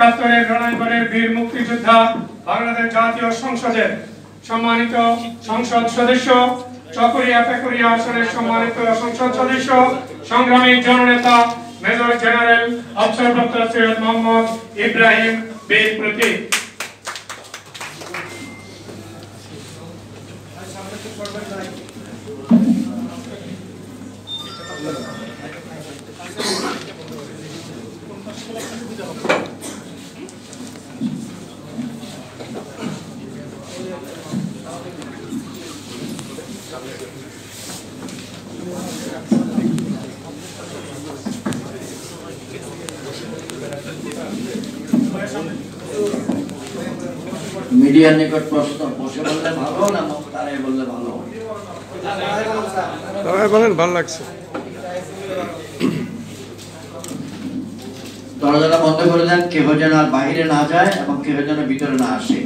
রণাঙ্গনের বীর মুক্তিযোদ্ধা বাংলাদেশ জাতীয় সংসদের সম্মানিত সংসদ সদস্য, চকরিয়া পেকুরিয়া আসনের সম্মানিত সংসদ সদস্য, সংগ্রামী জননেতা মেজর জেনারেল অবসরপ্রাপ্ত সৈয়দ মোহাম্মদ ইব্রাহিম বীর প্রতীক। মিডিয়ার নিকট প্রশ্ন বসে বললে ভালো না মুখতারে বললে ভালো? বলেন, ভালো লাগছে। দরজাটা বন্ধ করে দেন, কেহ যেন আর বাইরে না যায় এবং কেহ যেন ভিতরে না আসে।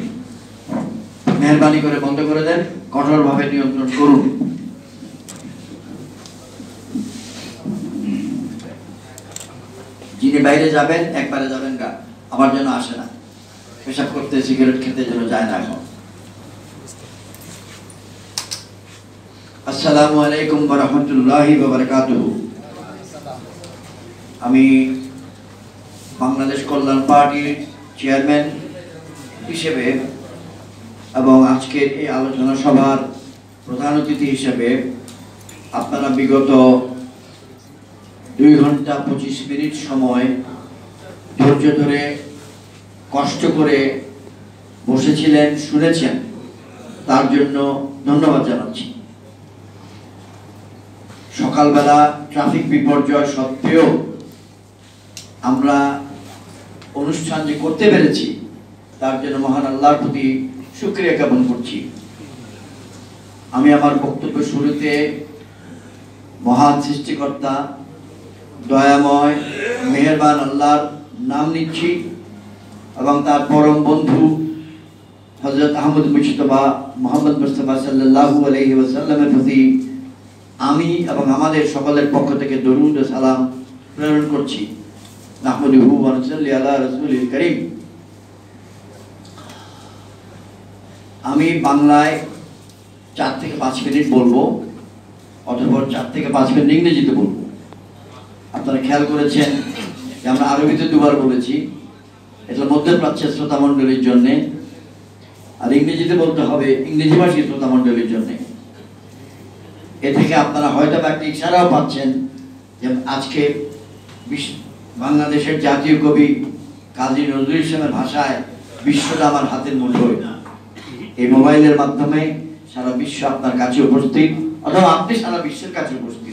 মেহরবানি করে বন্ধ করে দেন, কঠোরভাবে নিয়ন্ত্রণ করুন। যিনি বাইরে যাবেন একবারে যাবেন গা, আমার জন্য আসে না, পেশাব করতে সিগারেট খেতে যেন যায় না। এখন আসসালামু আলাইকুম ওয়া রাহমাতুল্লাহি ওয়া বারাকাতুহু। আমি বাংলাদেশ কল্যাণ পার্টির চেয়ারম্যান হিসেবে এবং আজকের এই আলোচনা সভার প্রধান অতিথি হিসেবে আপনারা বিগত 2 ঘন্টা 25 মিনিট সময় ধৈর্য ধরে কষ্ট করে বসেছিলেন, শুনেছেন, তার জন্য ধন্যবাদ জানাচ্ছি। সকালবেলা ট্রাফিক বিপর্যয় সত্ত্বেও আমরা অনুষ্ঠান যে করতে পেরেছি তার জন্য মহান আল্লাহর প্রতি শুকরিয়া জ্ঞাপন করছি। আমি আমার বক্তব্য শুরুতে মহান সৃষ্টিকর্তা দয়াময় মেহেরবান আল্লাহর নাম নিচ্ছি এবং তার পরম বন্ধু হযরত আহমদ মুজতবা মুহাম্মদ মুস্তাফা সাল্লাল্লাহু আলাইহি ওয়াসাল্লামের প্রতি আমি এবং আমাদের সকলের পক্ষ থেকে দরুদ ও সালাম প্রেরণ করছি। নাহমাদুহু ওয়া নুসাল্লি আলা রাসূলিল কারীম। আমি বাংলায় 4 থেকে 5 মিনিট বলবো, অতঃপর 4 থেকে 5 মিনিট ইংরেজিতে বলবো। আপনারা খেয়াল করেছেন যে আমরা আরবিতে 2 বার বলেছি, এটা মধ্যপ্রাচ্যের শ্রোতা মণ্ডলীর জন্য, আর ইংরেজিতে বলতে হবে ইংরেজি ভাষী শ্রোতা মণ্ডলীর জন্য। এ থেকে আপনারা হয়তো একটা ইশারাও পাচ্ছেন যে আজকে বাংলাদেশের জাতীয় কবি কাজী নজরুল ইসলামের ভাষায় বিশ্বটা আমার হাতের মুঠোয়। এই মোবাইলের মাধ্যমে সারা বিশ্ব আপনার কাছে উপস্থিত, অথবা আপনি সারা বিশ্বের কাছে উপস্থিত।